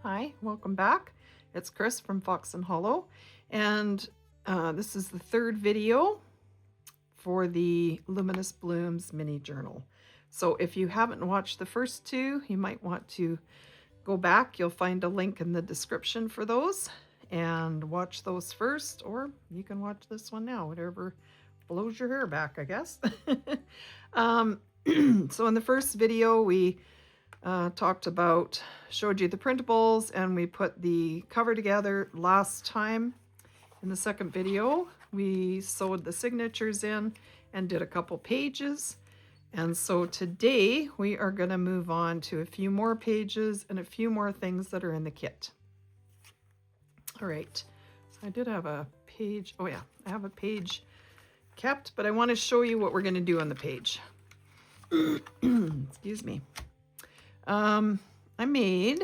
Hi, welcome back. It's Chris from Fox and Hollow, and this is the third video for the Luminous Blooms mini journal. So if you haven't watched the first two, you might want to go back. You'll find a link in the description for those and watch those first, or you can watch this one now, whatever blows your hair back, I guess. So in the first video, we showed you the printables, and we put the cover together last time. In the second video, we sewed the signatures in and did a couple pages. And so today we are going to move on to a few more pages and a few more things that are in the kit. All right, so I did have a page. Oh yeah, I have a page kept, but I want to show you what we're going to do on the page. Excuse me. I made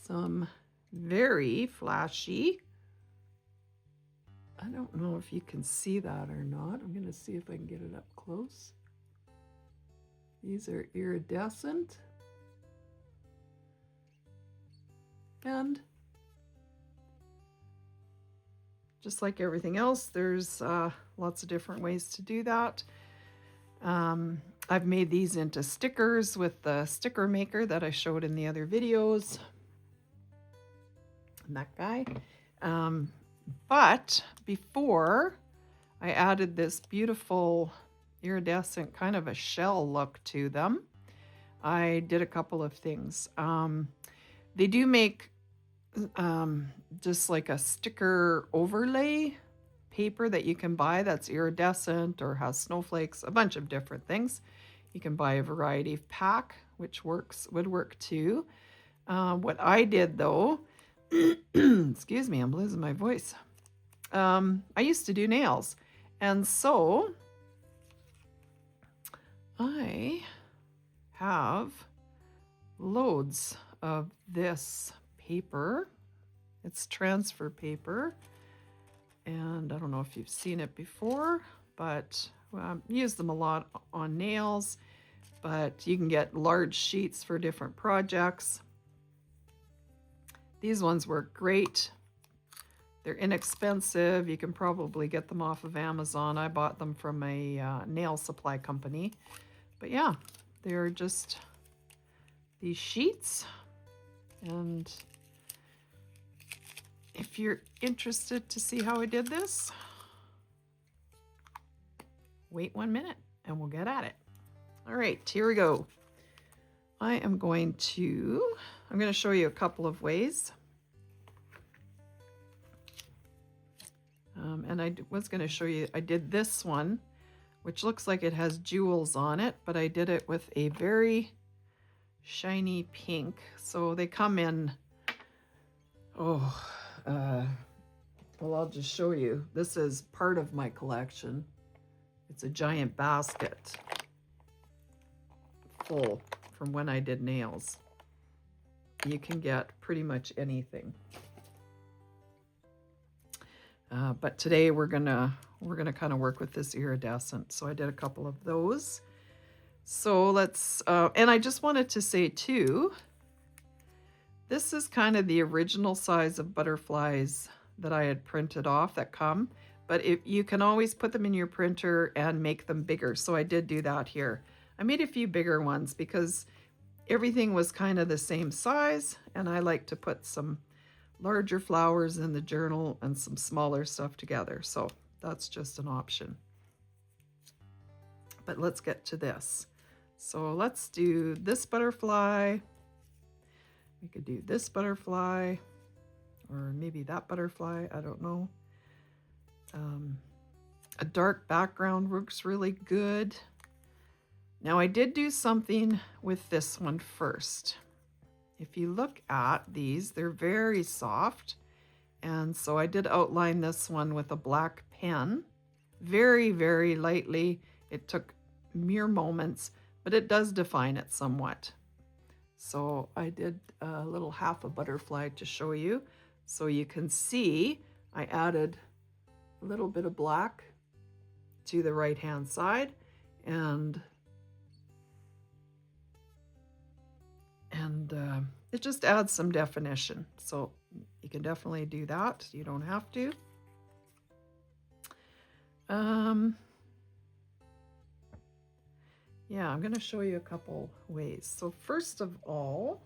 some very flashy, I don't know if you can see that or not. I'm going to see if I can get it up close. These are iridescent. And just like everything else, there's lots of different ways to do that. I've made these into stickers with the sticker maker that I showed in the other videos. And that guy. But before I added this beautiful iridescent kind of a shell look to them, I did a couple of things. They do make just like a sticker overlay paper that you can buy that's iridescent or has snowflakes, a bunch of different things. You can buy a variety of pack, which would work too. What I did though, excuse me, I'm losing my voice. I used to do nails, and so I have loads of this paper. It's transfer paper. And I don't know if you've seen it before, but use them a lot on nails, but you can get large sheets for different projects. These ones work great. They're inexpensive. You can probably get them off of Amazon. I bought them from a nail supply company. But yeah, they're just these sheets. And if you're interested to see how I did this, wait 1 minute and we'll get at it. All right, here we go. I'm going to show you a couple of ways. And I was going to show you, I did this one, which looks like it has jewels on it, but I did it with a very shiny pink. So they come in, well, I'll just show you. This is part of my collection. It's a giant basket full from when I did nails. You can get pretty much anything. But today we're gonna kind of work with this iridescent. So I did a couple of those. So let's, and I just wanted to say too, this is kind of the original size of butterflies that I had printed off that come, but you can always put them in your printer and make them bigger. So I did do that here. I made a few bigger ones because everything was kind of the same size, and I like to put some larger flowers in the journal and some smaller stuff together. So that's just an option. But let's get to this. So let's do this butterfly. We could do this butterfly, or maybe that butterfly, I don't know. A dark background works really good. Now I did do something with this one first. If you look at these, they're very soft. And so I did outline this one with a black pen, very, very lightly. It took mere moments, but it does define it somewhat. So I did a little half a butterfly to show you. So you can see I added a little bit of black to the right-hand side, and it just adds some definition. So you can definitely do that. You don't have to. Yeah, I'm going to show you a couple ways. So first of all,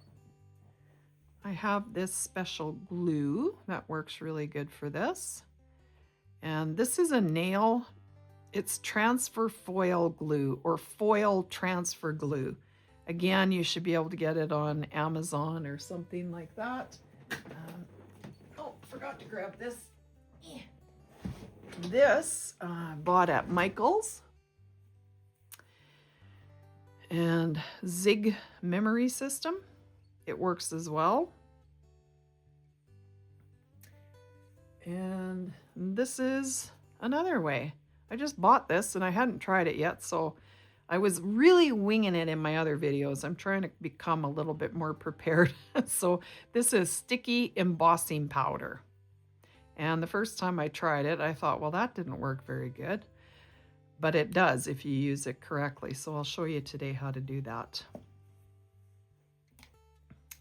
I have this special glue that works really good for this. And this is a nail. It's transfer foil glue or foil transfer glue. Again, you should be able to get it on Amazon or something like that. Oh, forgot to grab this. This I bought at Michael's. And Zig memory system. It works as well. And this is another way. I just bought this and I hadn't tried it yet, so I was really winging it in my other videos. I'm trying to become a little bit more prepared. So this is sticky embossing powder. And the first time I tried it, I thought, well, that didn't work very good. But it does if you use it correctly. So I'll show you today how to do that.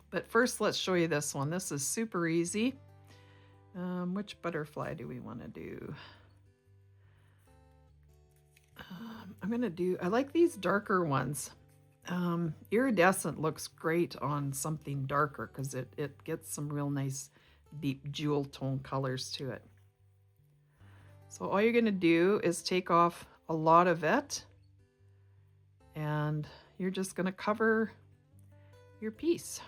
But first, let's show you this one. This is super easy. Which butterfly do we want to do? I like these darker ones. Iridescent looks great on something darker because it gets some real nice deep jewel tone colors to it. So all you're going to do is take off a lot of it, and you're just going to cover your piece.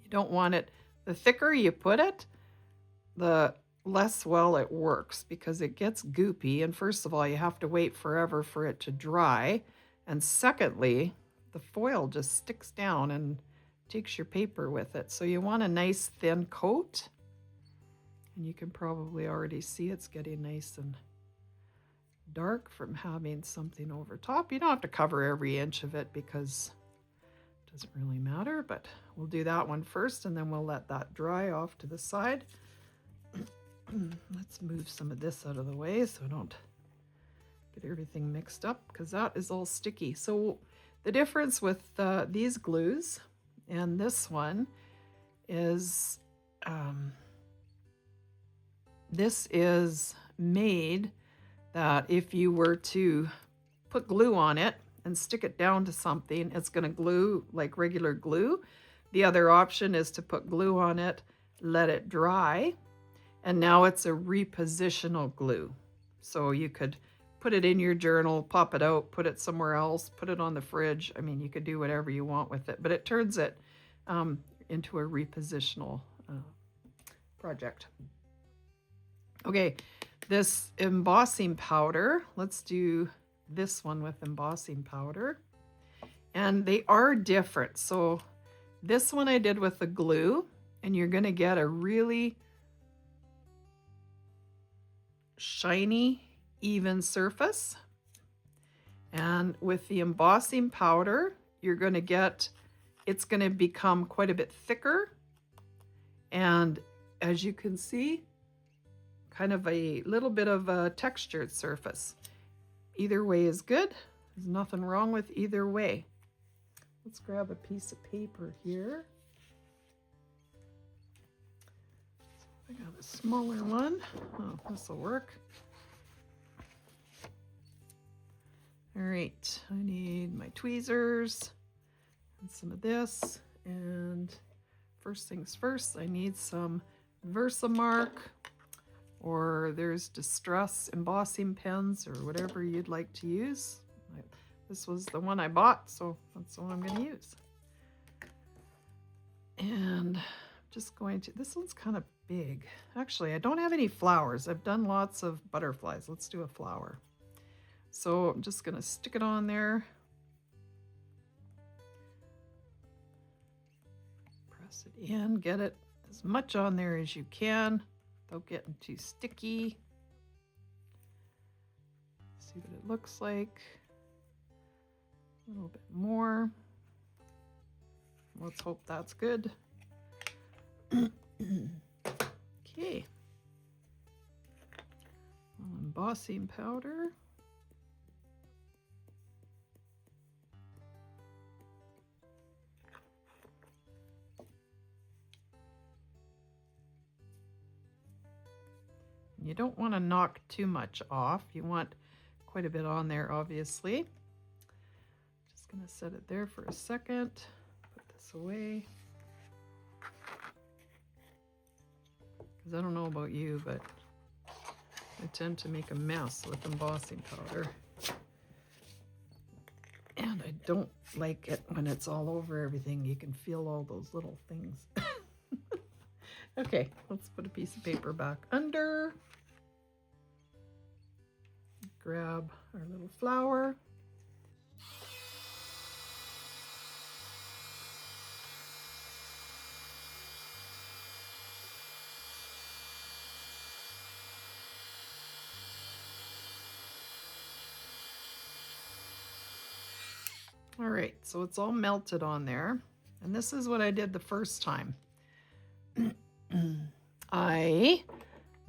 You don't want it, the thicker you put it, the less well it works because it gets goopy. And first of all, you have to wait forever for it to dry. And secondly, the foil just sticks down and takes your paper with it. So you want a nice thin coat. And you can probably already see it's getting nice and dark from having something over top. You don't have to cover every inch of it because it doesn't really matter, but we'll do that one first and then we'll let that dry off to the side. Let's move some of this out of the way so I don't get everything mixed up because that is all sticky. So the difference with these glues and this one is this is made that if you were to put glue on it and stick it down to something, it's going to glue like regular glue. The other option is to put glue on it, let it dry, and now it's a repositional glue. So you could put it in your journal, pop it out, put it somewhere else, put it on the fridge. I mean, you could do whatever you want with it, but it turns it into a repositional project. Okay. This embossing powder, let's do this one with embossing powder. And they are different. So this one I did with the glue, and you're going to get a really shiny, even surface. And with the embossing powder, you're going to get, it's going to become quite a bit thicker. And as you can see, kind of a little bit of a textured surface. Either way is good. There's nothing wrong with either way. Let's grab a piece of paper here. I got a smaller one. Oh, this will work. All right, I need my tweezers and some of this. And first things first, I need some Versamark, or there's Distress embossing pens or whatever you'd like to use. This was the one I bought, so that's the one I'm going to use. And I'm just going to, this one's kind of big. Actually, I don't have any flowers. I've done lots of butterflies. Let's do a flower. So I'm just going to stick it on there. Press it in, get it as much on there as you can without getting too sticky. See what it looks like. A little bit more. Let's hope that's good. Okay. Embossing powder. You don't want to knock too much off. You want quite a bit on there, obviously. Just going to set it there for a second. Put this away. Because I don't know about you, but I tend to make a mess with embossing powder. And I don't like it when it's all over everything. You can feel all those little things. Okay, let's put a piece of paper back under. Grab our little flower. All right, so it's all melted on there. And this is what I did the first time. I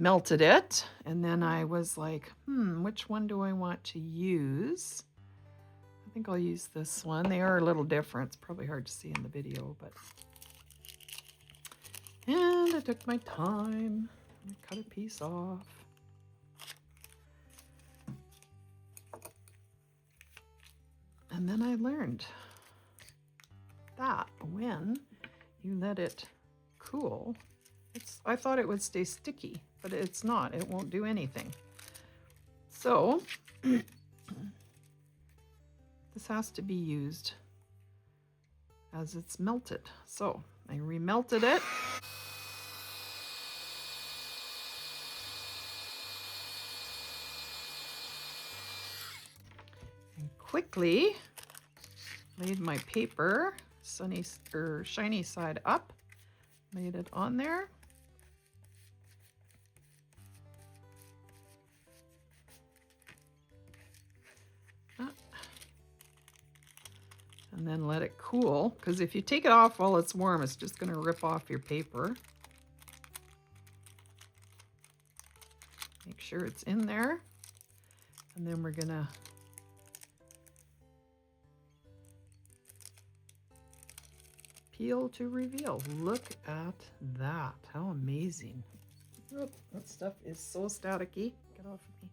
melted it, and then I was like, which one do I want to use? I think I'll use this one. They are a little different. It's probably hard to see in the video, but... And I took my time. I cut a piece off. And then I learned that when you let it cool, I thought it would stay sticky, but it's not. It won't do anything. So this has to be used as it's melted. So I remelted it. And quickly laid my paper shiny side up, laid it on there. And then let it cool, because if you take it off while it's warm, it's just going to rip off your paper. Make sure it's in there. And then we're going to peel to reveal. Look at that. How amazing. Oh, that stuff is so staticky. Get off of me.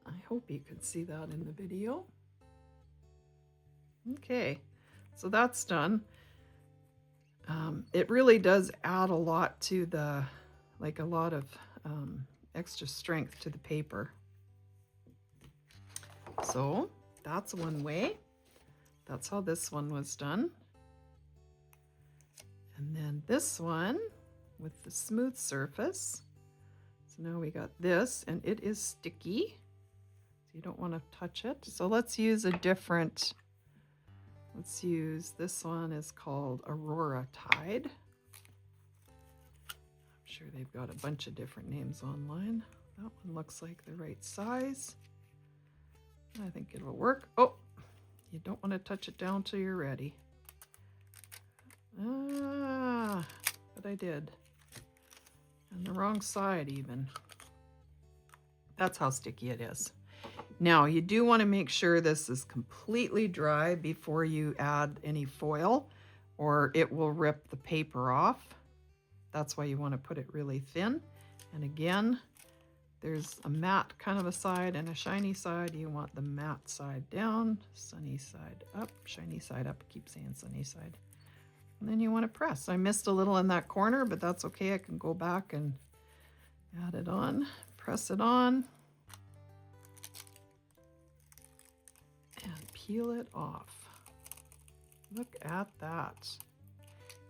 I hope you could see that in the video. Okay, so that's done. It really does add a lot to the, like a lot of extra strength to the paper. So that's one way. That's how this one was done. And then this one with the smooth surface. So now we got this, and it is sticky. You don't want to touch it. So let's use a different, let's use, this one is called Aurora Tide. I'm sure they've got a bunch of different names online. That one looks like the right size. I think it'll work. Oh, you don't want to touch it down till you're ready. Ah, but I did. And the wrong side even. That's how sticky it is. Now, you do want to make sure this is completely dry before you add any foil, or it will rip the paper off. That's why you want to put it really thin. And again, there's a matte kind of a side and a shiny side. You want the matte side down, sunny side up, shiny side up. I keep saying sunny side. And then you want to press. I missed a little in that corner, but that's okay. I can go back and add it on, press it on. Peel it off. Look at that.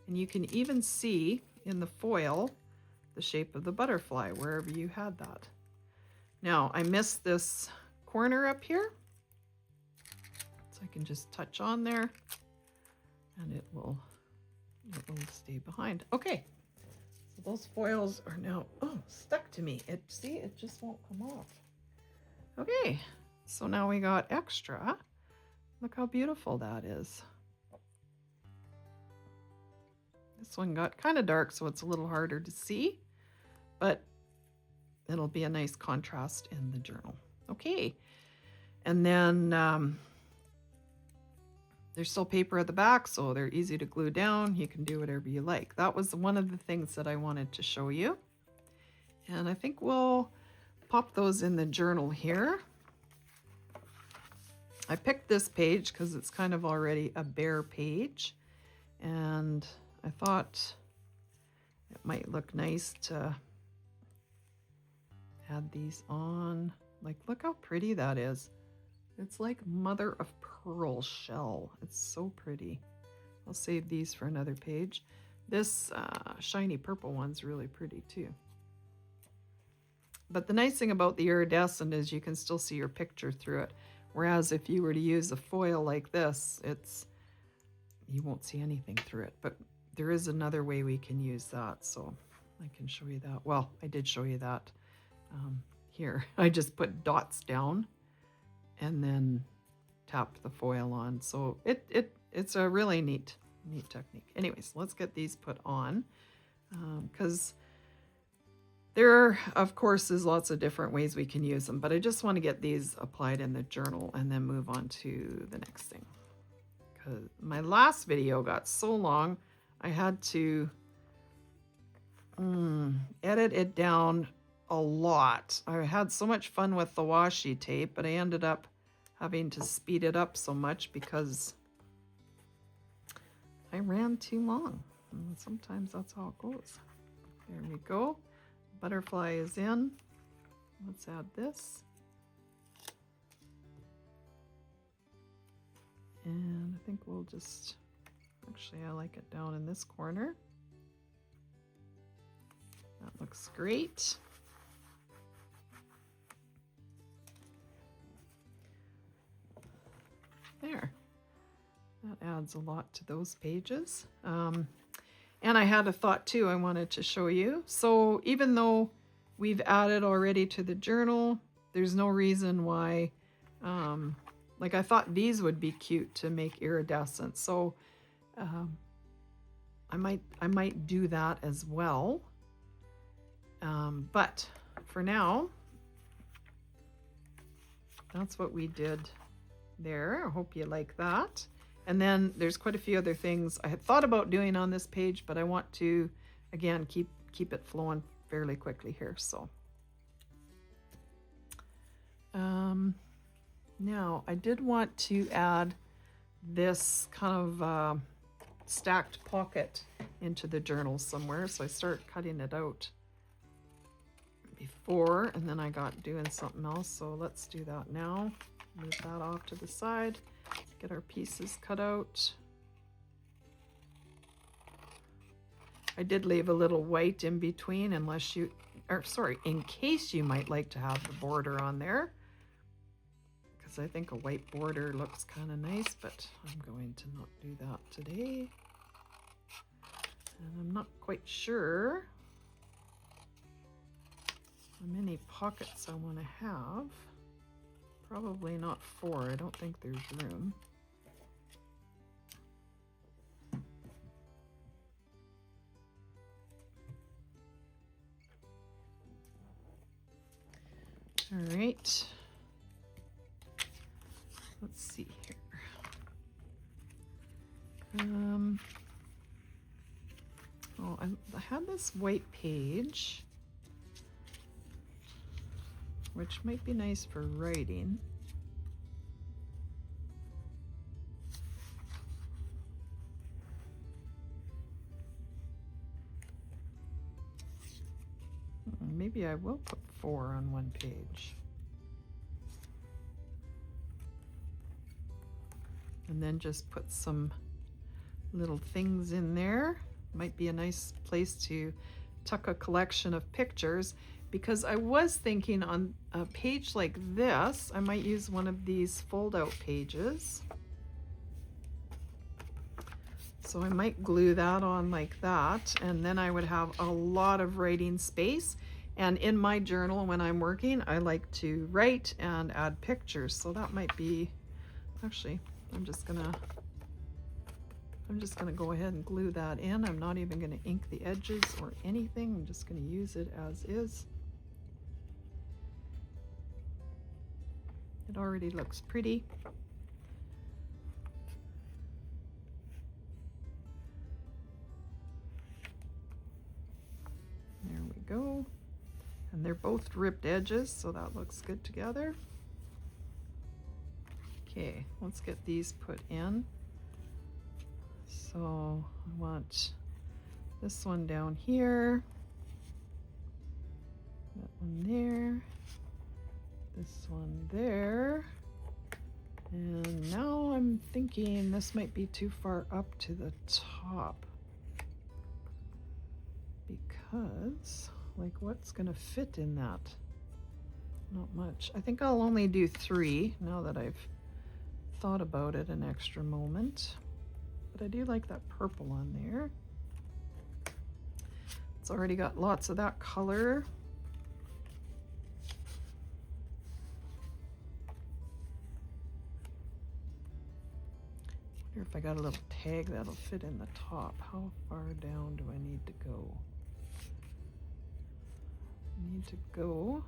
And you can even see in the foil the shape of the butterfly wherever you had that. Now I missed this corner up here, so I can just touch on there and it will stay behind. Okay, so those foils are now stuck to me. See, it just won't come off. Okay, so now we got extra. Look how beautiful that is. This one got kind of dark, so it's a little harder to see, but it'll be a nice contrast in the journal. Okay, and then There's still paper at the back, so they're easy to glue down. You can do whatever you like. That was one of the things that I wanted to show you. And I think we'll pop those in the journal here. I picked this page because it's kind of already a bare page, and I thought it might look nice to add these on. Like, look how pretty that is. It's like mother of pearl shell. It's so pretty. I'll save these for another page. This shiny purple one's really pretty too. But the nice thing about the iridescent is you can still see your picture through it. Whereas if you were to use a foil like this, you won't see anything through it. But there is another way we can use that, so I can show you that. Well, I did show you that here. I just put dots down and then tap the foil on. So it's a really neat technique. Anyways, let's get these put on, because there, of course, is lots of different ways we can use them, but I just want to get these applied in the journal and then move on to the next thing. Because my last video got so long, I had to edit it down a lot. I had so much fun with the washi tape, but I ended up having to speed it up so much because I ran too long. And sometimes that's how it goes. There we go. Butterfly is in. Let's add this. And I think we'll just, actually I like it down in this corner. That looks great. There. That adds a lot to those pages. And I had a thought too I wanted to show you. So even though we've added already to the journal, there's no reason why, like I thought these would be cute to make iridescent. So I might do that as well. But for now, that's what we did there. I hope you like that. And then there's quite a few other things I had thought about doing on this page, but I want to, again, keep it flowing fairly quickly here. So now I did want to add this kind of stacked pocket into the journal somewhere. So I started cutting it out before, and then I got doing something else. So let's do that now. Move that off to the side. Get our pieces cut out. I did leave a little white in between in case you might like to have the border on there, because I think a white border looks kind of nice, but I'm going to not do that today. And I'm not quite sure how many pockets I want to have. Probably not 4. I don't think there's room. All right. Let's see here. I had this white page, which might be nice for writing. Maybe I will put 4 on one page. And then just put some little things in there. Might be a nice place to tuck a collection of pictures, because I was thinking on a page like this, I might use one of these fold-out pages. So I might glue that on like that, and then I would have a lot of writing space. And in my journal, when I'm working, I like to write and add pictures. So that might be, actually, I'm just gonna go ahead and glue that in. I'm not even gonna ink the edges or anything. I'm just gonna use it as is. It already looks pretty. go. And they're both ripped edges, so that looks good together. Okay, let's get these put in. So I want this one down here, that one there, this one there. And now I'm thinking this might be too far up to the top, because like what's gonna fit in that? Not much. I think I'll only do 3 now that I've thought about it an extra moment. But I do like that purple on there. It's already got lots of that color. Wonder if I got a little tag that'll fit in the top. How far down do I need to go? I need to go.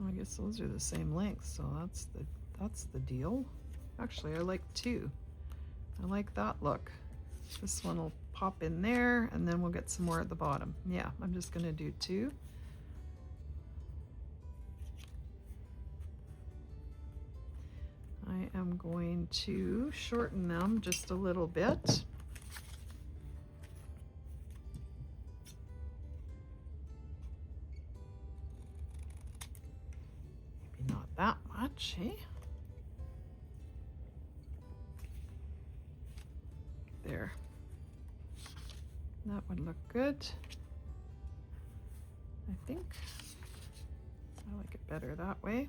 I guess those are the same length, so that's the deal. Actually, I like 2. I like that look. This one will pop in there, and then we'll get some more at the bottom. Yeah, I'm just gonna do 2. I am going to shorten them just a little bit. Maybe not that much, eh? There. That would look good. I think I like it better that way.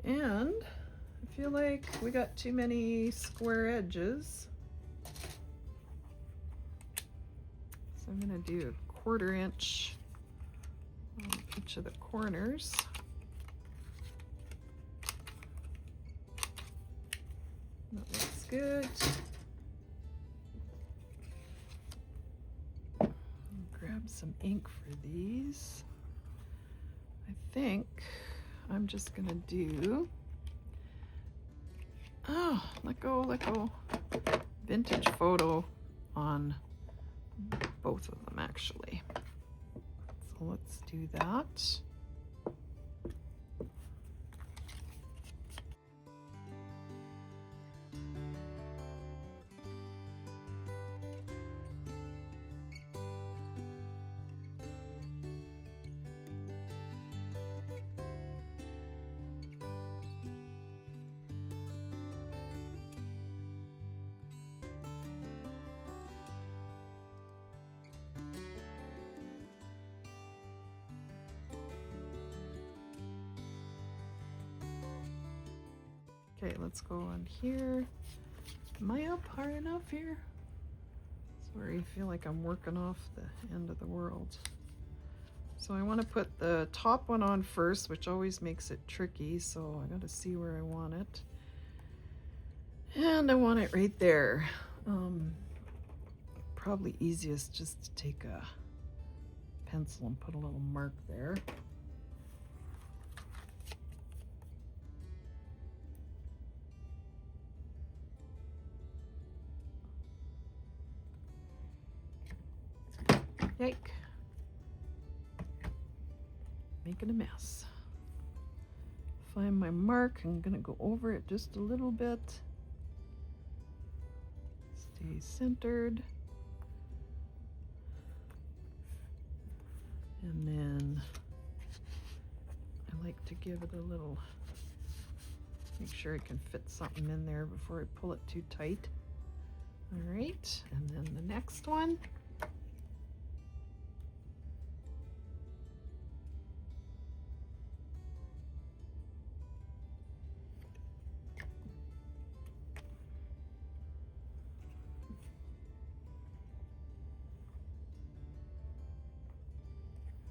And I feel like we got too many square edges. So I'm gonna do a 1/4 inch on each of the corners. That looks good. I'll grab some ink for these. I think I'm just gonna do, oh, let go, vintage photo on both of them actually. So let's do that. Okay, let's go on here. Am I up high enough here? Sorry, I feel like I'm working off the end of the world. So I want to put the top one on first, which always makes it tricky, so I got to see where I want it. And I want it right there. Probably easiest just to take a pencil and put a little mark there. Yike. Making a mess. Find my mark. I'm gonna go over it just a little bit. Stay centered. And then I like to give it a little, make sure I can fit something in there before I pull it too tight. All right, and then the next one.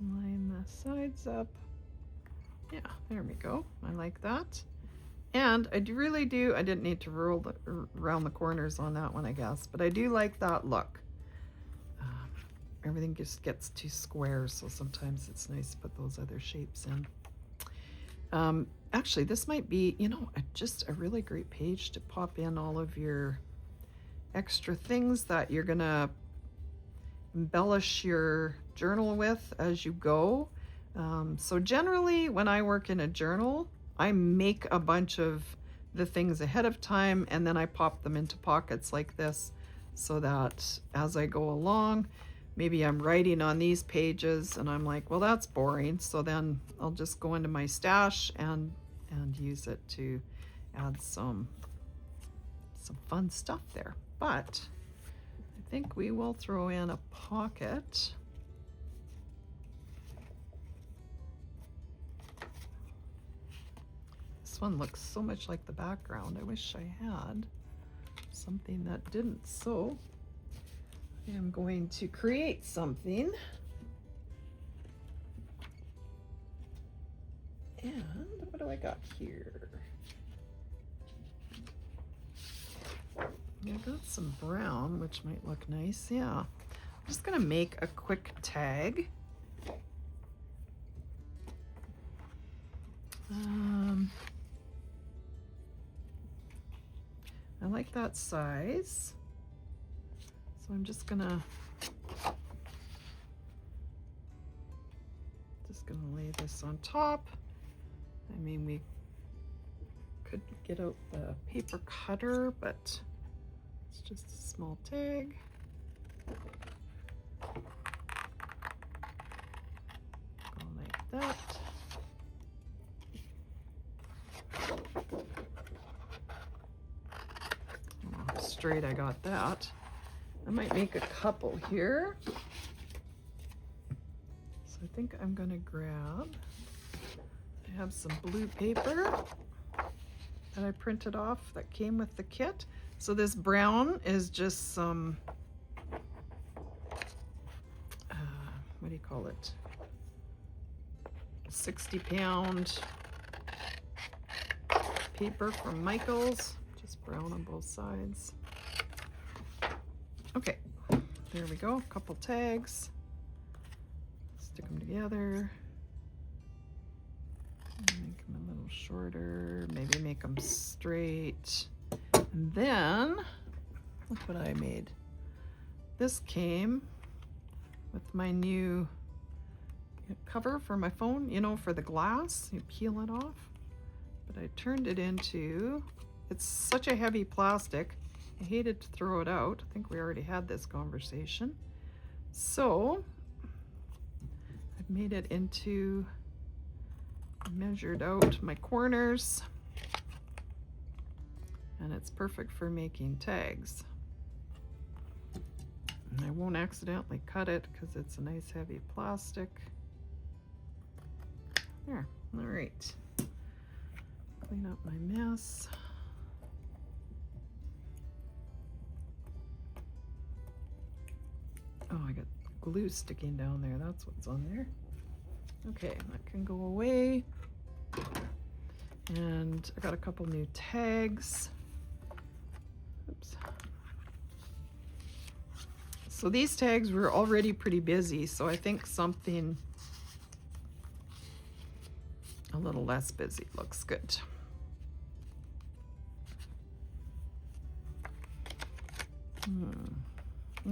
Line the sides up. Yeah, there we go. I like that. And I really do, I didn't need to roll around the corners on that one, I guess, but I do like that look. Everything just gets too square, so sometimes it's nice to put those other shapes in. Actually, this might be, you know, just a really great page to pop in all of your extra things that you're gonna embellish your journal with as you go. So generally when I work in a journal, I make a bunch of the things ahead of time and then I pop them into pockets like this so that as I go along, maybe I'm writing on these pages and I'm like, well, that's boring. So then I'll just go into my stash and use it to add some fun stuff there. But I think we will throw in a pocket. This one looks so much like the background. I wish I had something that didn't. So I am going to create something. And what do I got here? I got some brown, which might look nice. Yeah. I'm just gonna make a quick tag. I like that size. So I'm just gonna lay this on top. I mean, we could get out the paper cutter, but it's just a small tag. Go like that. Oh, how straight I got that. I might make a couple here. So I think I'm gonna grab, I have some blue paper that I printed off that came with the kit. So this brown is just some, what do you call it? 60-pound paper from Michael's, just brown on both sides. Okay, there we go, a couple tags. Stick them together. Make them a little shorter, maybe make them straight. And then, look what I made. This came with my new cover for my phone, you know, for the glass. You peel it off. But I turned it into, it's such a heavy plastic. I hated to throw it out. I think we already had this conversation. So, I've made it into, measured out my corners. And it's perfect for making tags. And I won't accidentally cut it because it's a nice heavy plastic. There, all right. Clean up my mess. Oh, I got glue sticking down there. That's what's on there. Okay, that can go away. And I got a couple new tags. Oops. So these tags were already pretty busy, so I think something a little less busy looks good.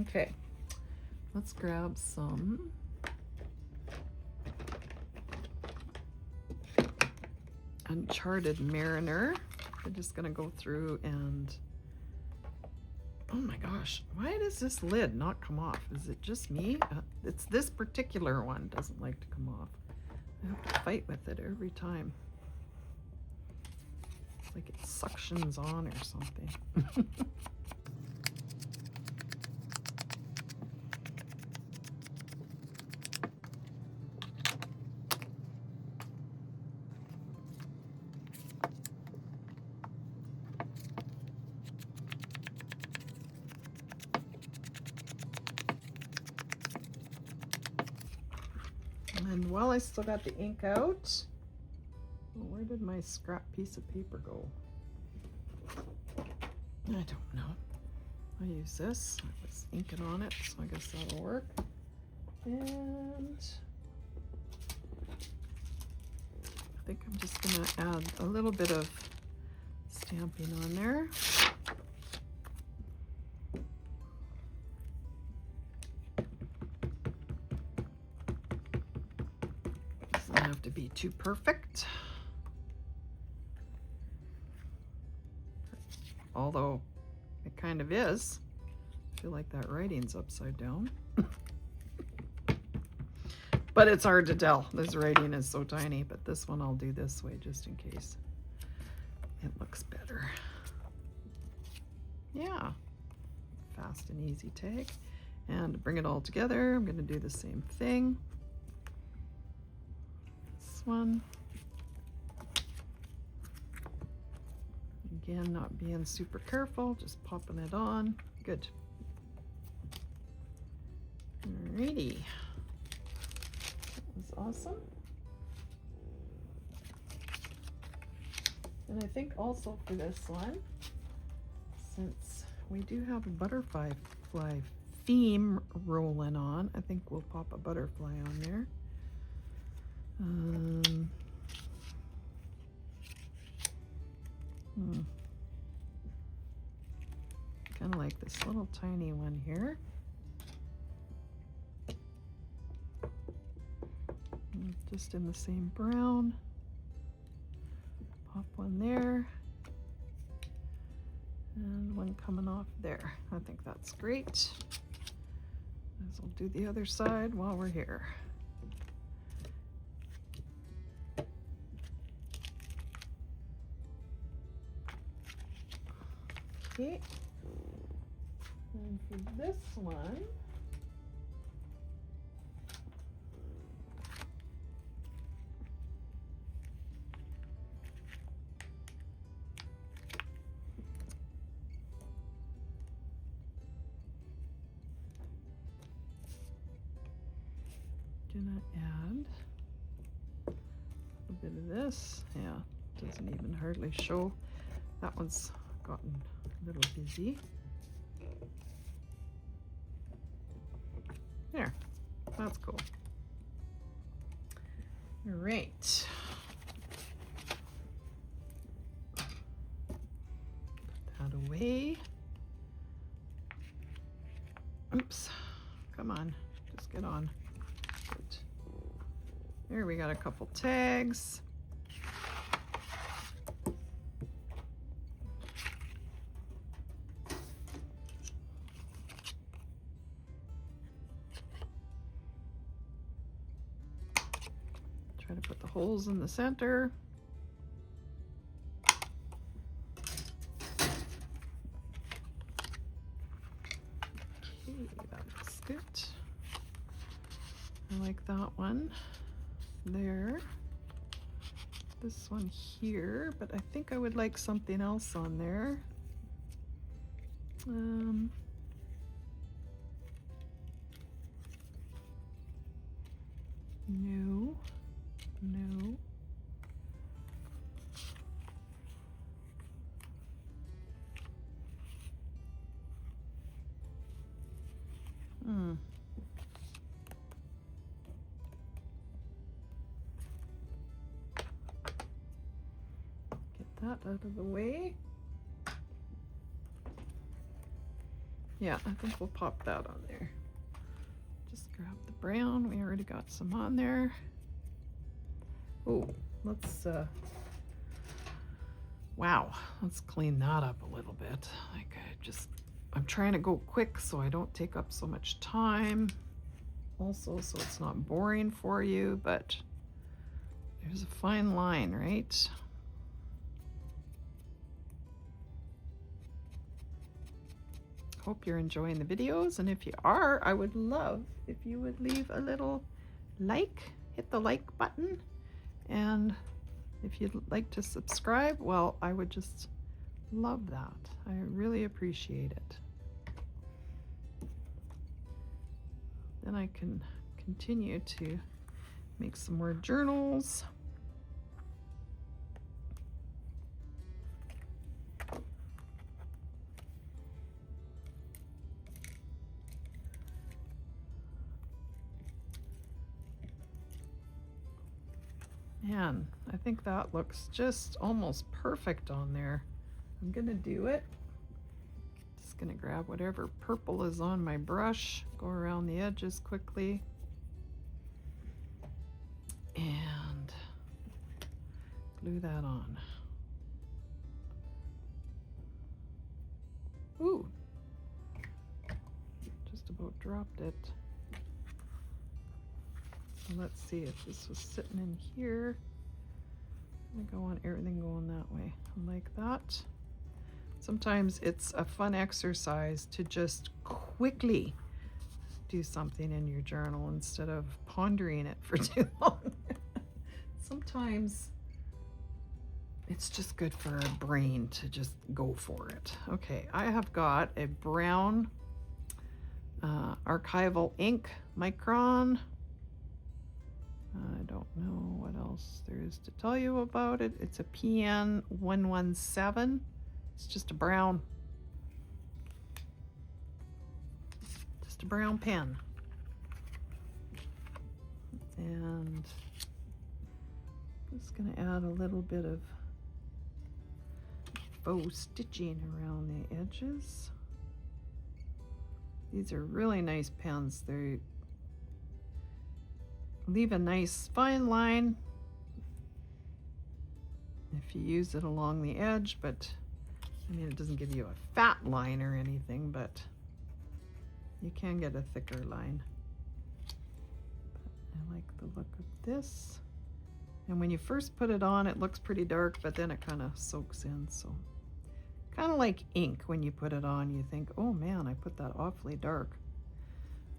Okay, let's grab some Uncharted Mariner. I'm just gonna go through and, oh my gosh, why does this lid not come off? Is it just me? It's this particular one doesn't like to come off. I have to fight with it every time. It's like it suctions on or something. And while I still got the ink out, well, where did my scrap piece of paper go? I don't know. I'll use this. I was inking on it, so I guess that'll work. And I think I'm just gonna add a little bit of stamping on there. too perfect. Although it kind of is. I feel like that writing's upside down. But it's hard to tell. This writing is so tiny, but this one I'll do this way just in case. It looks better. Yeah. Fast and easy tag. And to bring it all together, I'm going to do the same thing. This one. Again, not being super careful, just popping it on. Good. Alrighty. That was awesome. And I think also for this one, since we do have a butterfly theme rolling on, I think we'll pop a butterfly on there. Kind of like this little tiny one here. Just in the same brown. Pop one there. And one coming off there. I think that's great. As we'll do the other side while we're here. Okay. And for this one, gonna add a bit of this. Yeah, doesn't even hardly show. That one's gotten a little busy. There, that's cool. All right. Put that away. Oops, come on, just get on. Good. There, we got a couple tags. Try to put the holes in the center. Okay, that looks good. I like that one there. This one here, but I think I would like something else on there. No. Get that out of the way. Yeah, I think we'll pop that on there. Just grab the brown. We already got some on there. Oh, let's wow, let's clean that up a little bit. Like I'm trying to go quick so I don't take up so much time. Also, so it's not boring for you, but there's a fine line, right? Hope you're enjoying the videos, and if you are, I would love if you would leave a little like, hit the like button, and if you'd like to subscribe, well, I would just love that. I really appreciate it. Then I can continue to make some more journals. Man, I think that looks just almost perfect on there. I'm gonna do it. Just gonna grab whatever purple is on my brush, go around the edges quickly, and glue that on. Ooh, just about dropped it. So let's see if this was sitting in here. I think I want everything going that way, like that. Sometimes it's a fun exercise to just quickly do something in your journal instead of pondering it for too long. Sometimes it's just good for our brain to just go for it. Okay, I have got a brown archival ink micron. I don't know what else there is to tell you about it. It's a PN 117. It's just a brown pen. And I'm just going to add a little bit of faux stitching around the edges. These are really nice pens. They leave a nice fine line if you use it along the edge, but I mean, it doesn't give you a fat line or anything, but you can get a thicker line. But I like the look of this. And when you first put it on, it looks pretty dark, but then it kind of soaks in. So kind of like ink, when you put it on, you think, oh man, I put that awfully dark.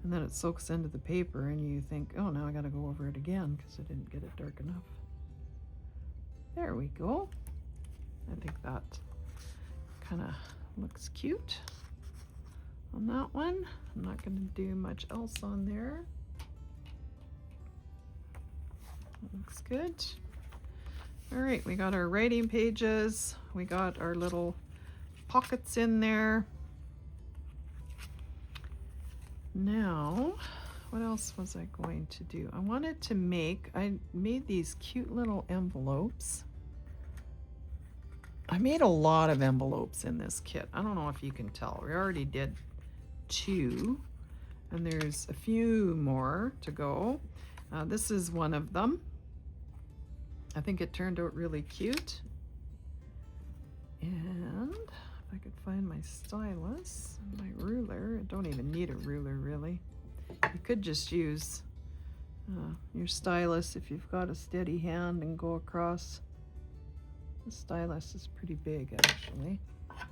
And then it soaks into the paper and you think, oh, now I got to go over it again because I didn't get it dark enough. There we go. I think that kind of looks cute on that one. I'm not going to do much else on there. That looks good. All right, we got our writing pages. We got our little pockets in there. Now, what else was I going to do? I wanted to I made these cute little envelopes. I made a lot of envelopes in this kit. I don't know if you can tell. We already did 2, and there's a few more to go. This is one of them. I think it turned out really cute. And if I could find my stylus and my ruler. I don't even need a ruler, really. You could just use your stylus if you've got a steady hand and go across. The stylus is pretty big, actually. I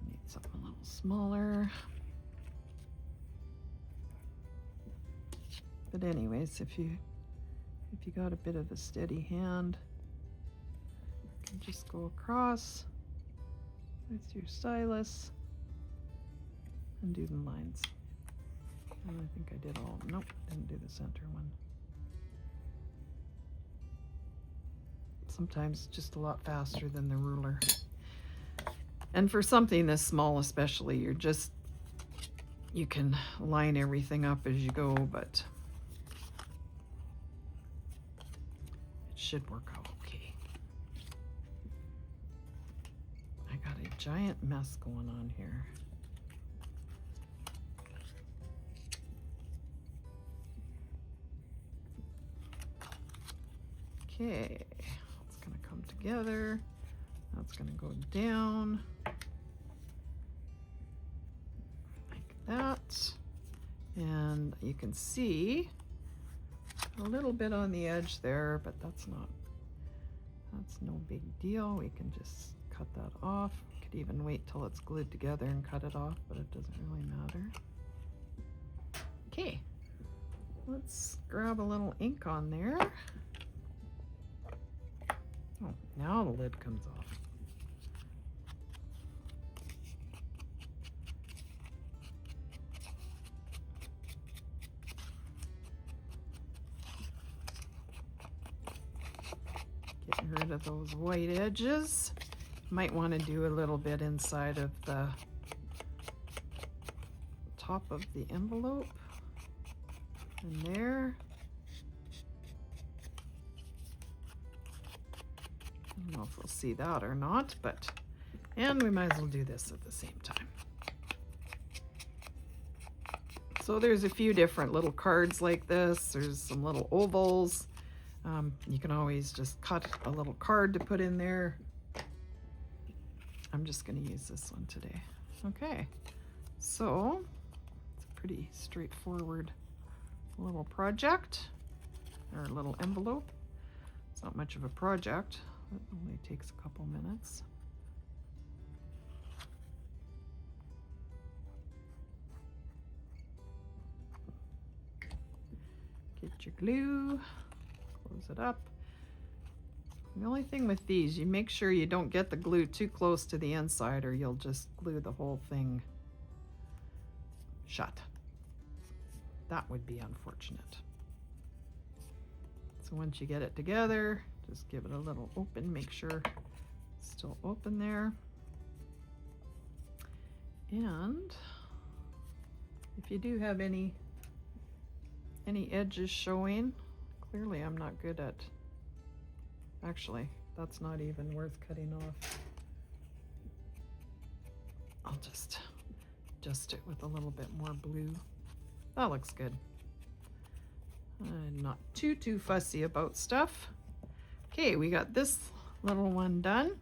need something a little smaller. But anyways, if you got a bit of a steady hand, you can just go across with your stylus and do the lines. And I think I did all. Nope, didn't do the center one. Sometimes just a lot faster than the ruler. And for something this small especially, you can line everything up as you go, but it should work out okay. I got a giant mess going on here. Okay, it's gonna come together. That's gonna go down like that. And you can see a little bit on the edge there, but that's no big deal. We can just cut that off. Could even wait till it's glued together and cut it off, but it doesn't really matter. Okay, let's grab a little ink on there. Oh, now the lid comes off. Getting rid of those white edges. Might want to do a little bit inside of the top of the envelope. And there. I don't know if we'll see that or not, and we might as well do this at the same time. So there's a few different little cards like this. There's some little ovals. You can always just cut a little card to put in there. I'm just going to use this one today. Okay, so it's a pretty straightforward little project, or a little envelope. It's not much of a project. It only takes a couple minutes. Get your glue, close it up. The only thing with these, you make sure you don't get the glue too close to the inside or you'll just glue the whole thing shut. That would be unfortunate. So once you get it together, just give it a little open, make sure it's still open there. And if you do have any edges showing, clearly I'm not good at, actually, that's not even worth cutting off. I'll just adjust it with a little bit more blue. That looks good. I'm not too fussy about stuff. Okay, we got this little one done.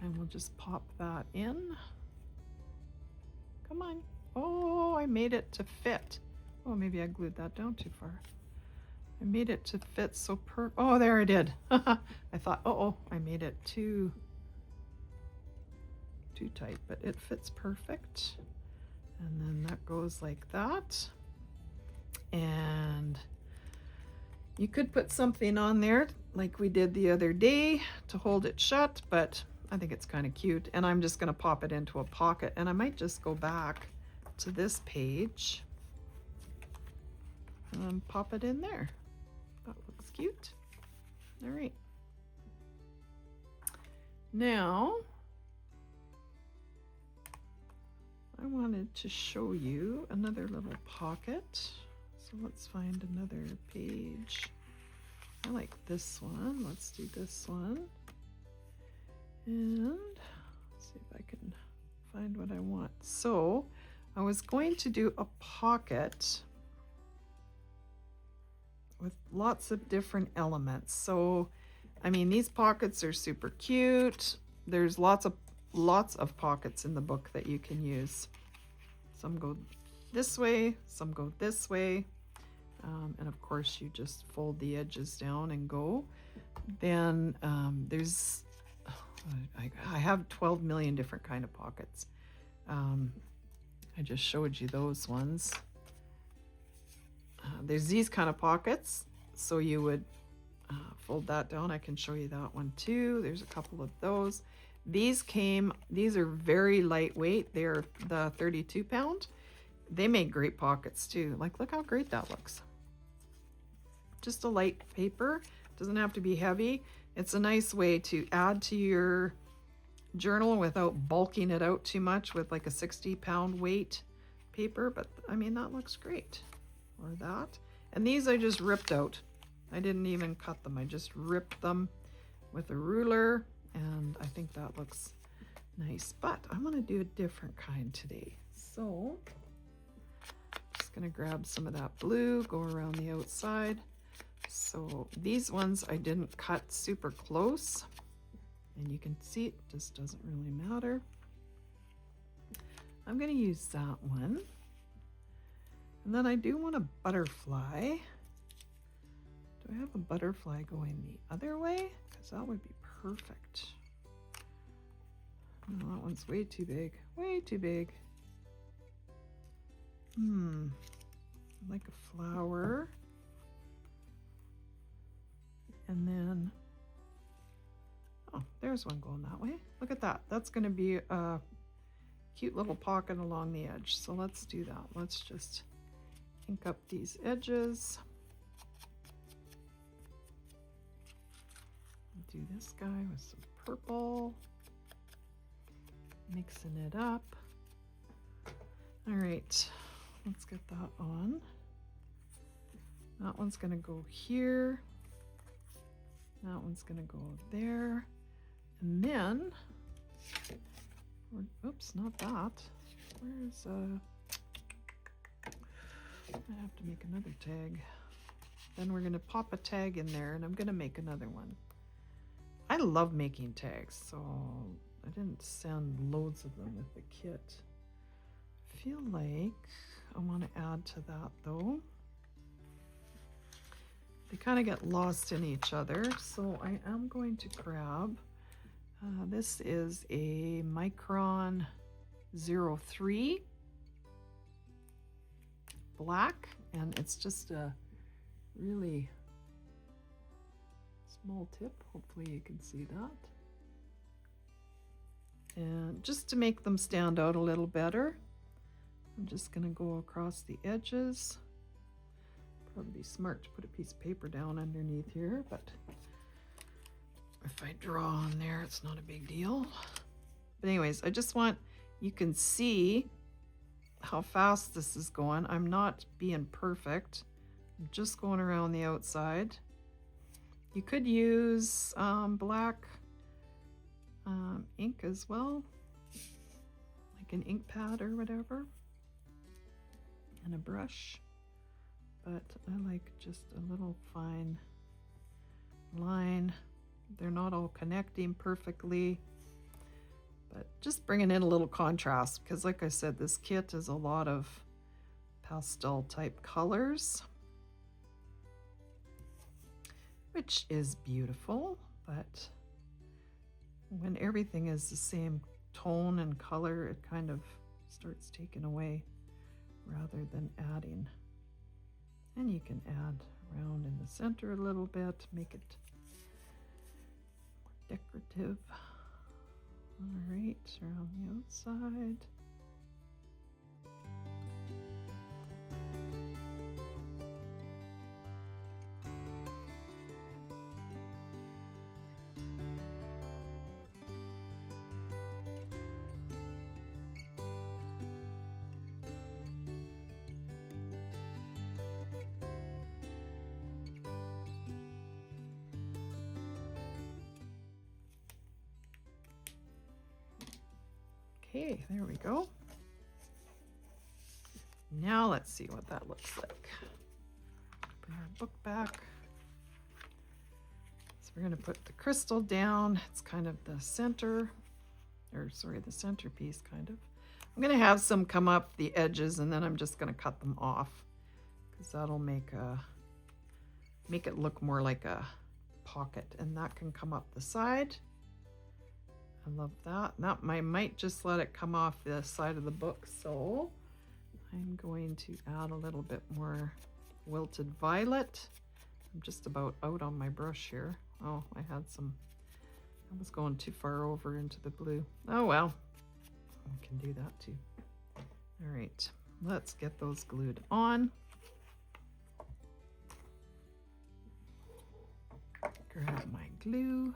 And we'll just pop that in. Come on. Oh, I made it to fit. Oh, maybe I glued that down too far. I made it to fit so oh, there I did. I thought, I made it too tight, but it fits perfect. And then that goes like that. And you could put something on there like we did the other day to hold it shut, but I think it's kind of cute. And I'm just going to pop it into a pocket, and I might just go back to this page and pop it in there. That looks cute. All right. Now, I wanted to show you another little pocket. So let's find another page. I like this one. Let's do this one. And see if I can find what I want. So I was going to do a pocket with lots of different elements. So, I mean, these pockets are super cute. There's lots of pockets in the book that you can use. Some go this way, some go this way. And of course you just fold the edges down and go. Then there's, I have 12 million different kind of pockets. I just showed you those ones. There's these kind of pockets. So you would fold that down. I can show you that one too. There's a couple of those. These are very lightweight. They're the 32 pound. They make great pockets too. Like, look how great that looks. Just a light paper, doesn't have to be heavy. It's a nice way to add to your journal without bulking it out too much with like a 60-pound weight paper. But I mean, that looks great. Or that. And these I just ripped out. I didn't even cut them. I just ripped them with a ruler. And I think that looks nice. But I'm going to do a different kind today. So just going to grab some of that blue, go around the outside. So these ones I didn't cut super close. And you can see it just doesn't really matter. I'm going to use that one. And then I do want a butterfly. Do I have a butterfly going the other way? Because that would be perfect. No, that one's way too big. Way too big. Like a flower. And then, oh, there's one going that way. Look at that. That's going to be a cute little pocket along the edge. So let's do that. Let's just ink up these edges. Do this guy with some purple. Mixing it up. All right, let's get that on. That one's going to go here. That one's going to go there. And then, oops, not that. Where's, I have to make another tag. Then we're going to pop a tag in there, and I'm going to make another one. I love making tags, so I didn't send loads of them with the kit. I feel like I want to add to that though. They kind of get lost in each other, so I am going to grab, this is a Micron 03 black, and it's just a really small tip. Hopefully you can see that. And just to make them stand out a little better, I'm just going to go across the edges. Probably be smart to put a piece of paper down underneath here, but if I draw on there, it's not a big deal. But anyways, I just want, you can see how fast this is going. I'm not being perfect. I'm just going around the outside. You could use black ink as well, like an ink pad or whatever, and a brush. But I like just a little fine line. They're not all connecting perfectly, but just bringing in a little contrast, because like I said, this kit is a lot of pastel type colors, which is beautiful, but when everything is the same tone and color, it kind of starts taking away rather than adding. And you can add around in the center a little bit, make it more decorative. All right, around the outside. Okay, there we go. Now let's see what that looks like. Bring our book back. So we're going to put the crystal down. It's kind of the center, or sorry, the centerpiece kind of. I'm going to have some come up the edges, and then I'm just going to cut them off, because that'll make it look more like a pocket, and that can come up the side. I love that. That I might just let it come off the side of the book, so I'm going to add a little bit more wilted violet. I'm just about out on my brush here. Oh, I was going too far over into the blue. Oh well, I can do that too. All right, let's get those glued on. Grab my glue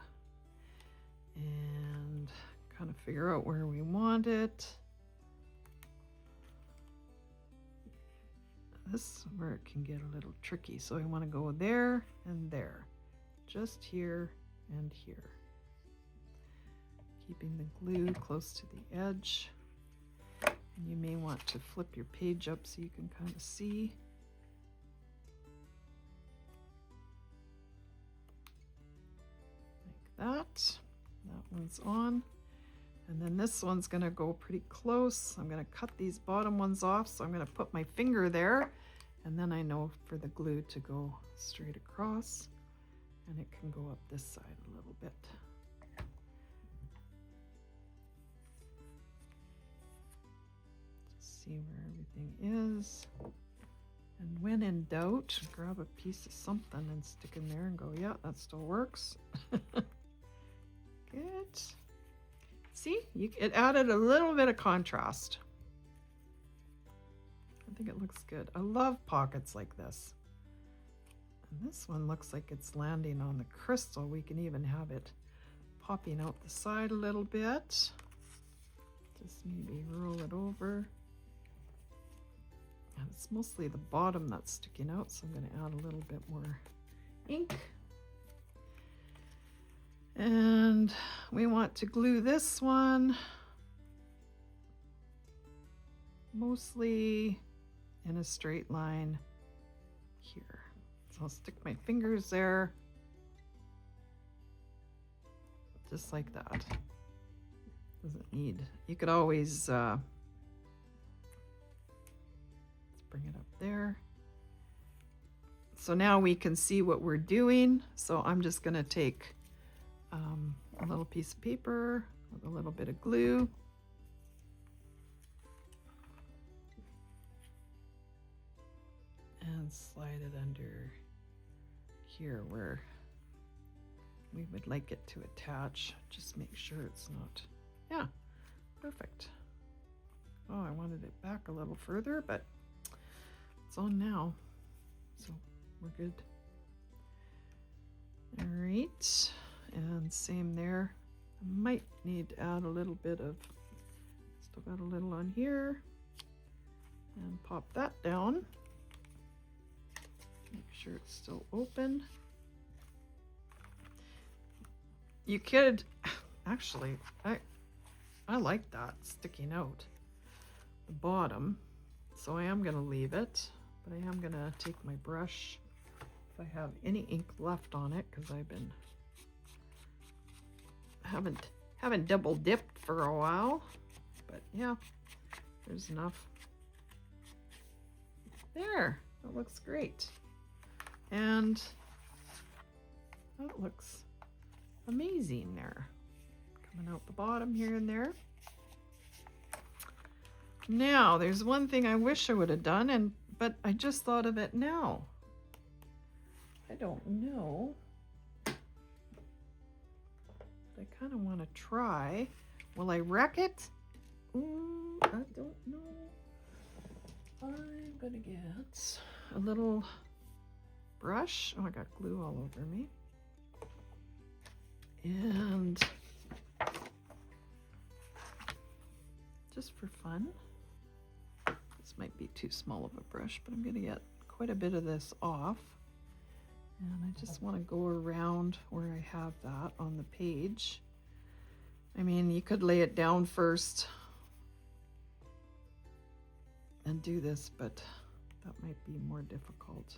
and kind of figure out where we want it. This is where it can get a little tricky, so I want to go there and there, just here and here, keeping the glue close to the edge. And you may want to flip your page up so you can kind of see. Like that. That one's on. And then this one's going to go pretty close. I'm going to cut these bottom ones off, so I'm going to put my finger there, and then I know for the glue to go straight across, and it can go up this side a little bit. Just see where everything is. And when in doubt, grab a piece of something and stick in there and go, yeah, that still works. Good. See, it added a little bit of contrast. I think it looks good. I love pockets like this. And this one looks like it's landing on the crystal. We can even have it popping out the side a little bit. Just maybe roll it over. And it's mostly the bottom that's sticking out, so I'm going to add a little bit more ink. And we want to glue this one mostly in a straight line here. So I'll stick my fingers there. Just like that. Doesn't need, you could always, let's bring it up there. So now we can see what we're doing. So I'm just gonna take a little piece of paper with a little bit of glue. And slide it under here where we would like it to attach. Just make sure it's not, yeah, perfect. Oh, I wanted it back a little further, but it's on now, so we're good. All right, and same there. I might need to add a little bit of, still got a little on here, and pop that down. Make sure it's still open. You could, actually, I like that sticking out the bottom, so I am gonna leave it, but I am gonna take my brush, if I have any ink left on it, because I've been, haven't double dipped for a while, but yeah, there's enough. There, that looks great. And that looks amazing there. Coming out the bottom here and there. Now, there's one thing I wish I would have done, but I just thought of it now. I don't know. I kind of want to try. Will I wreck it? I don't know. I'm gonna get a little brush. Oh, I got glue all over me. And just for fun, this might be too small of a brush, but I'm gonna get quite a bit of this off. And I just want to go around where I have that on the page. I mean, you could lay it down first and do this, but that might be more difficult.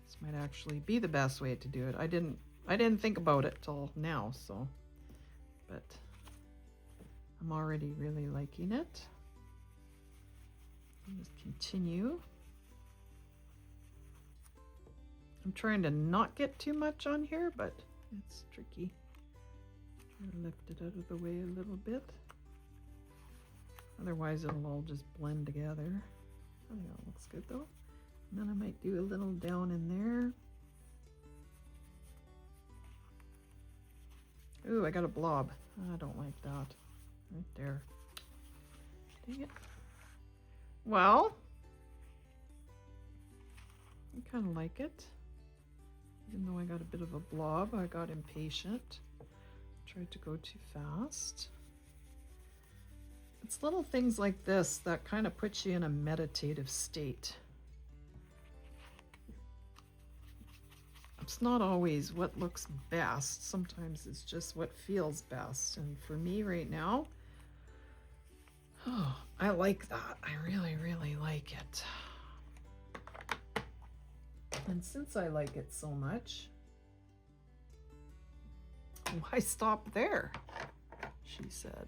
This might actually be the best way to do it. I didn't think about it till now, so, but I'm already really liking it. I'll just continue. I'm trying to not get too much on here, but it's tricky. Try to lift it out of the way a little bit. Otherwise it'll all just blend together. I think that looks good though. And then I might do a little down in there. Ooh, I got a blob. I don't like that. Right there. Dang it. Well, I kind of like it. Even though I got a bit of a blob, I got impatient. Tried to go too fast. It's little things like this that kind of puts you in a meditative state. It's not always what looks best. Sometimes it's just what feels best. And for me right now, oh, I like that. I really, really like it. And since I like it so much, why stop there? She said.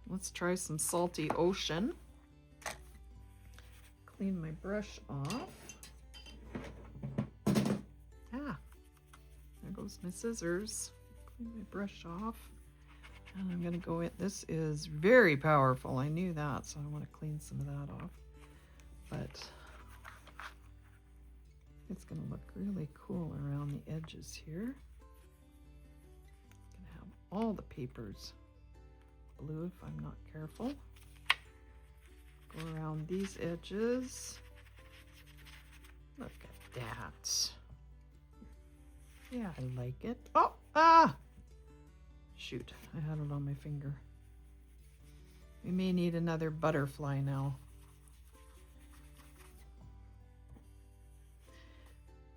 Let's try some salty ocean. Clean my brush off. Ah, there goes my scissors. Clean my brush off. And I'm gonna go in. This is very powerful. I knew that, so I want to clean some of that off. But it's gonna look really cool around the edges here. Gonna have all the papers blue if I'm not careful. Go around these edges. Look at that. Yeah, I like it. Oh, shoot, I had it on my finger. We may need another butterfly now.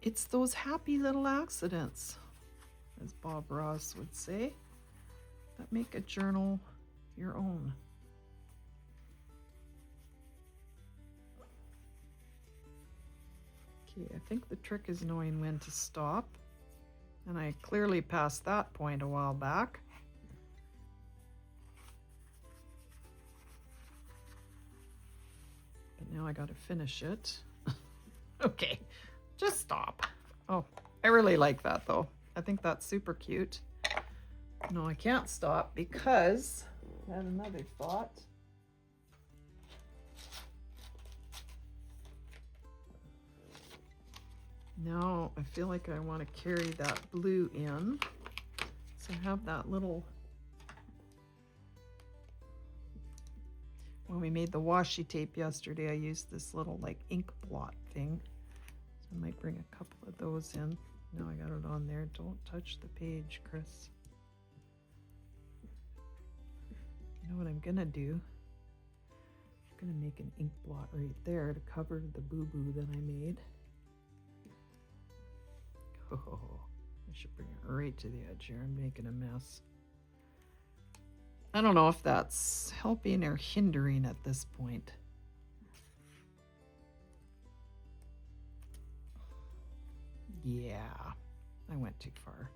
It's those happy little accidents, as Bob Ross would say, that make a journal your own. Okay, I think the trick is knowing when to stop. And I clearly passed that point a while back. But now I got to finish it. Okay, just stop. Oh, I really like that though. I think that's super cute. No, I can't stop because I had another thought. Now I feel like I want to carry that blue in. So I have that little, when we made the washi tape yesterday, I used this little like ink blot thing. So I might bring a couple of those in. Now I got it on there. Don't touch the page, Chris. You know what I'm gonna do? I'm gonna make an ink blot right there to cover the boo-boo that I made. Oh, I should bring it right to the edge here. I'm making a mess. I don't know if that's helping or hindering at this point. Yeah, I went too far.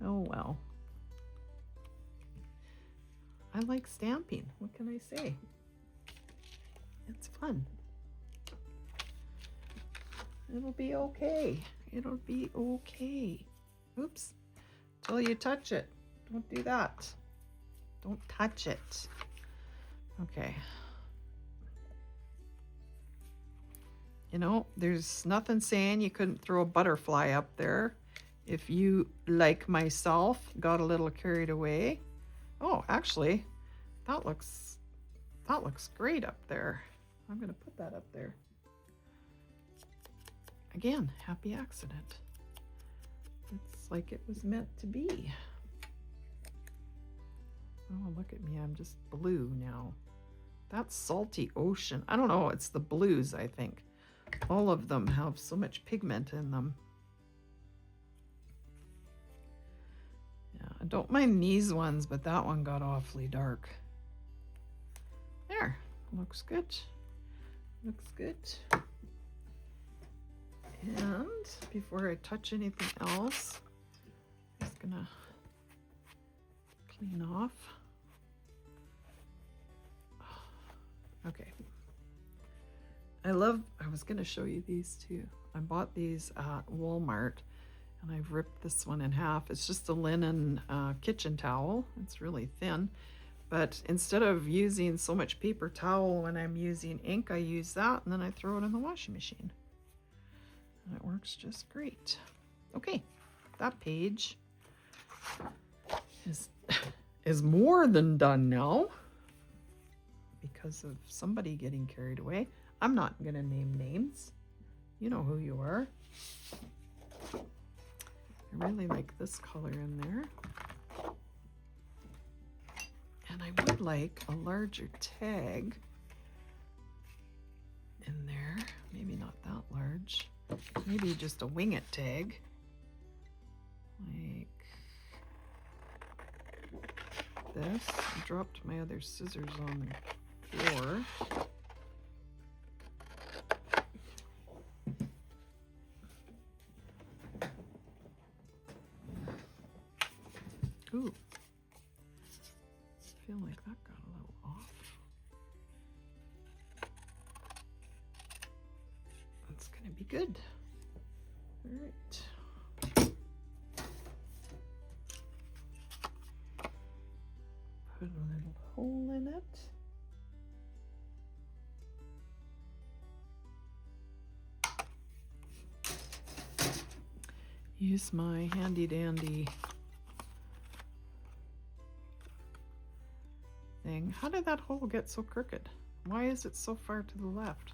Oh well. I like stamping. What can I say? It's fun. It'll be okay. It'll be okay. Oops. Till you touch it. Don't do that. Don't touch it. Okay. You know, there's nothing saying you couldn't throw a butterfly up there if you, like myself, got a little carried away. Oh, actually, that looks great up there. I'm going to put that up there. Again, happy accident. It's like it was meant to be. Oh, look at me. I'm just blue now. That's salty ocean. I don't know. It's the blues, I think. All of them have so much pigment in them. Yeah, I don't mind these ones, but that one got awfully dark. There. Looks good. Looks good. And before I touch anything else, I'm just gonna clean off. Okay. I was gonna show you these too. I bought these at Walmart and I've ripped this one in half. It's just a linen kitchen towel. It's really thin. But instead of using so much paper towel when I'm using ink, I use that and then I throw it in the washing machine. And it works just great. Okay, that page is more than done now because of somebody getting carried away. I'm not gonna name names. You know who you are. I really like this color in there. And I would like a larger tag in there. Maybe not that large. Maybe just a wing it tag. Like this. I dropped my other scissors on the floor. Ooh. I feel like that got a little off. That's gonna be good. All right. Put a little hole in it. Use my handy dandy thing. How did that hole get so crooked? Why is it so far to the left?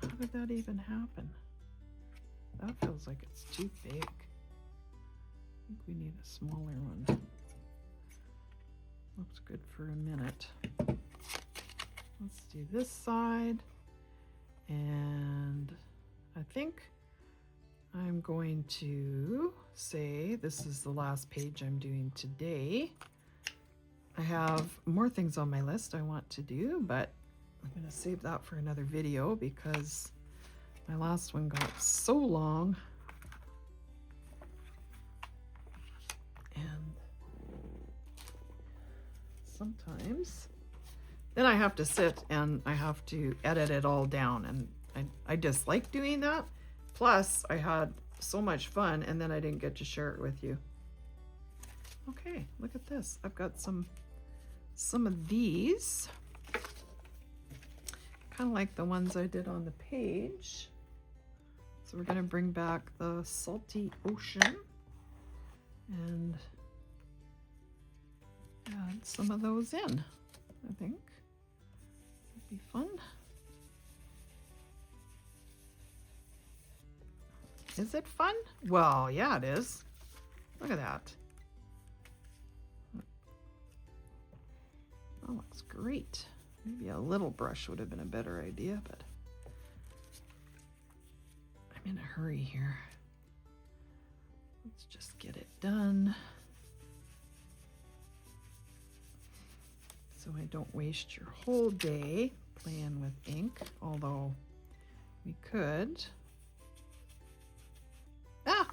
How did that even happen? That feels like it's too big. I think we need a smaller one. Looks good for a minute. Let's do this side. And I think I'm going to say this is the last page I'm doing today. I have more things on my list I want to do, but I'm going to save that for another video because my last one got so long. And sometimes then I have to sit and I have to edit it all down, and I dislike doing that. Plus I had so much fun and then I didn't get to share it with you. Okay, look at this. I've got some of these, kind of like the ones I did on the page. So we're going to bring back the salty ocean and add some of those in. I think it'd be fun. Is it fun? Well, yeah, it is. Look at that. That looks great. Maybe a little brush would have been a better idea, but I'm in a hurry here. Let's just get it done so I don't waste your whole day playing with ink, although we could. Ah!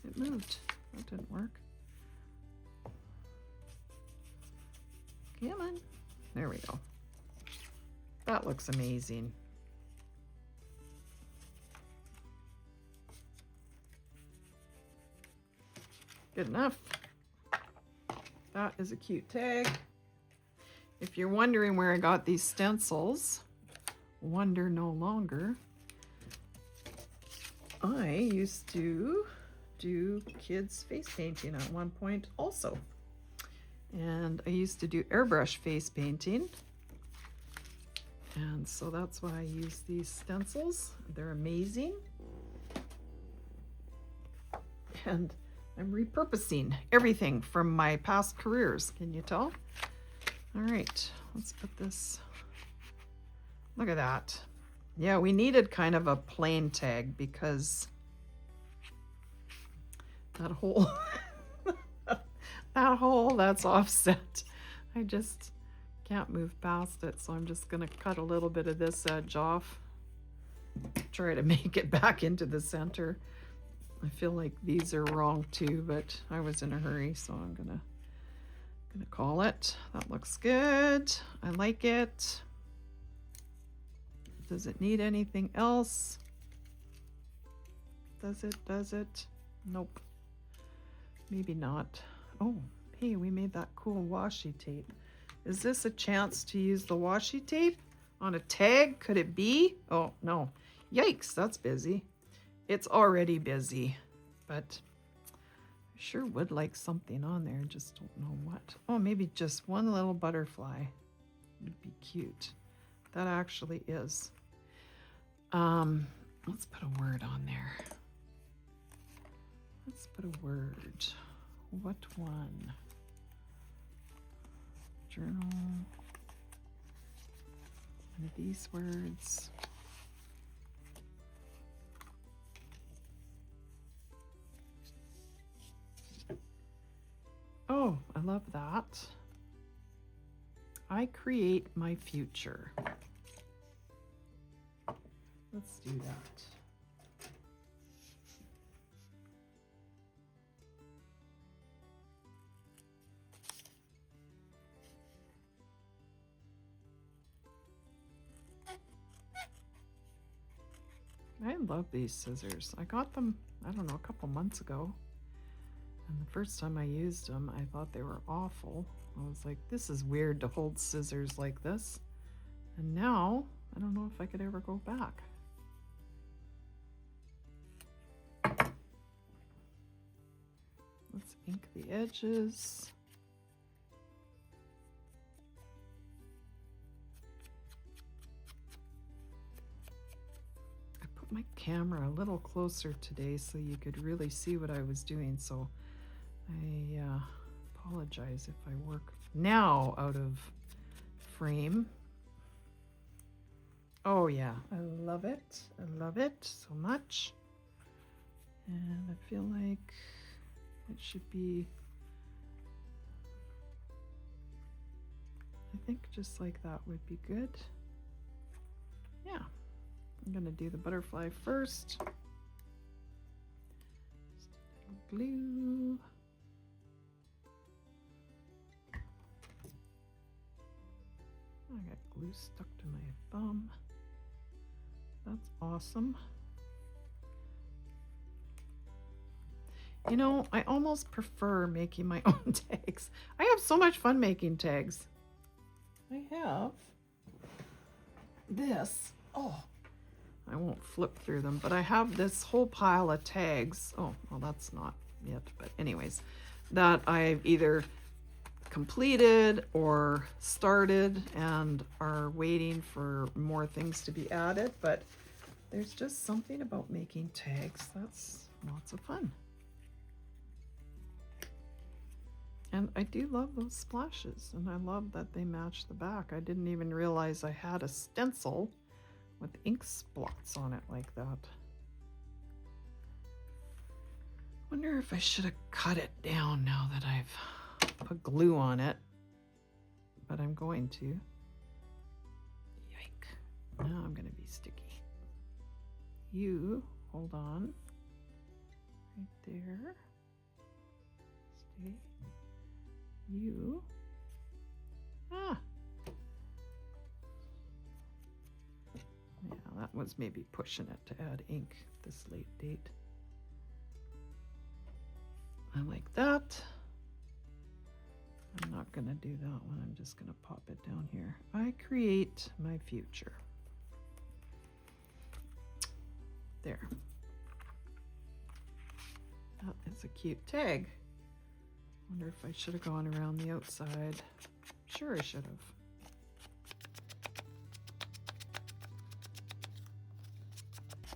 It moved. That didn't work. Come on. There we go. That looks amazing. Good enough. That is a cute tag. If you're wondering where I got these stencils, wonder no longer. I used to do kids face painting at one point also. And I used to do airbrush face painting. And so that's why I use these stencils. They're amazing. And I'm repurposing everything from my past careers. Can you tell? All right, let's put this. Look at that. Yeah, we needed kind of a plain tag because that hole, that hole that's offset, I just can't move past it. So I'm just gonna cut a little bit of this edge off, try to make it back into the center. I feel like these are wrong too, but I was in a hurry, so I'm gonna call it. That looks good. I like it. Does it need anything else? Does it? Nope. Maybe not. Oh, hey, we made that cool washi tape. Is this a chance to use the washi tape on a tag? Could it be? Oh, no. Yikes, that's busy. It's already busy, but I sure would like something on there. Just don't know what. Oh, maybe just one little butterfly would be cute. That actually is. Let's put a word on there. Let's put a word. What one? Journal. One of these words. Oh, I love that. I create my future. Let's do that. I love these scissors. I got them, I don't know, a couple months ago. And the first time I used them, I thought they were awful. I was like, this is weird to hold scissors like this. And now, I don't know if I could ever go back. Let's ink the edges. I put my camera a little closer today so you could really see what I was doing. So I apologize if I work now out of frame. Oh yeah, I love it. I love it so much. And I feel like it should be I think just like that would be good. Yeah, I'm gonna do the butterfly first. Just a little glue. I got glue stuck to my thumb. That's awesome. You know, I almost prefer making my own tags. I have so much fun making tags. I have this. Oh, I won't flip through them, but I have this whole pile of tags. Oh, well, that's not it, but anyways, that I've either completed or started and are waiting for more things to be added. But there's just something about making tags that's lots of fun. And I do love those splashes, and I love that they match the back. I didn't even realize I had a stencil with ink spots on it like that. Wonder if I should have cut it down now that I've put glue on it, but I'm going to. Yike. Now I'm going to be sticky. You, hold on. Right there. Stay. You. Ah. Yeah, that was maybe pushing it to add ink this late date. I like that. I'm not going to do that one. I'm just going to pop it down here. I create my future. There. That is a cute tag. Wonder if I should have gone around the outside. Sure I should have.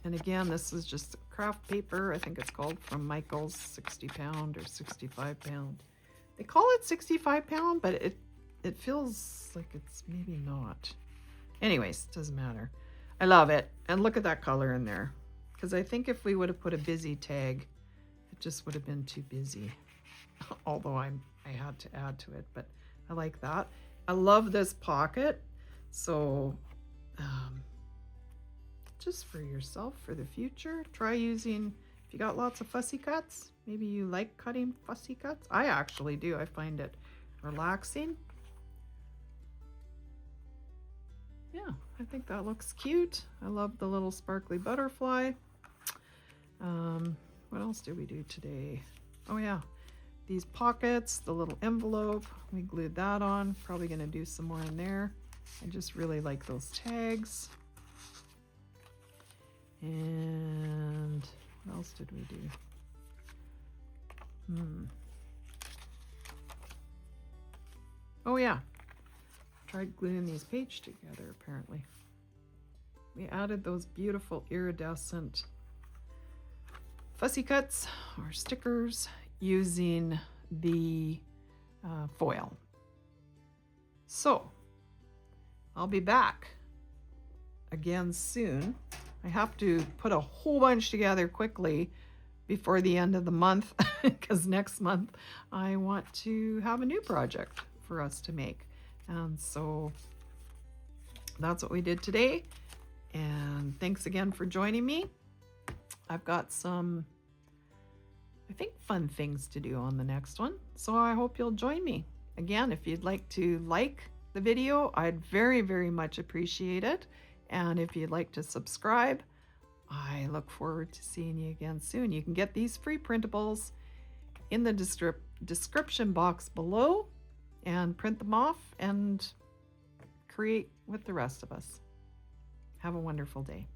And again, this is just craft paper. I think it's called from Michael's, 60 pound or 65 pound. They call it 65 pound, but it feels like it's maybe not. Anyways, doesn't matter. I love it. And look at that color in there. Because I think if we would have put a busy tag, it just would have been too busy. Although I had to add to it, but I like that. I love this pocket. So just for yourself, for the future, try using, if you got lots of fussy cuts, maybe you like cutting fussy cuts. I actually do. I find it relaxing. Yeah, I think that looks cute. I love the little sparkly butterfly. What else did we do today? Oh yeah, these pockets, the little envelope, we glued that on. Probably gonna do some more in there. I just really like those tags. And what else did we do? Oh yeah, tried gluing these pages together apparently. We added those beautiful iridescent fussy cuts or stickers using the foil. So I'll be back again soon. I have to put a whole bunch together quickly before the end of the month because next month I want to have a new project for us to make. And so that's what we did today. And thanks again for joining me. I've got some, I think, fun things to do on the next one. So I hope you'll join me. Again, if you'd like to like the video, I'd very, very much appreciate it. And if you'd like to subscribe, I look forward to seeing you again soon. You can get these free printables in the description box below and print them off and create with the rest of us. Have a wonderful day.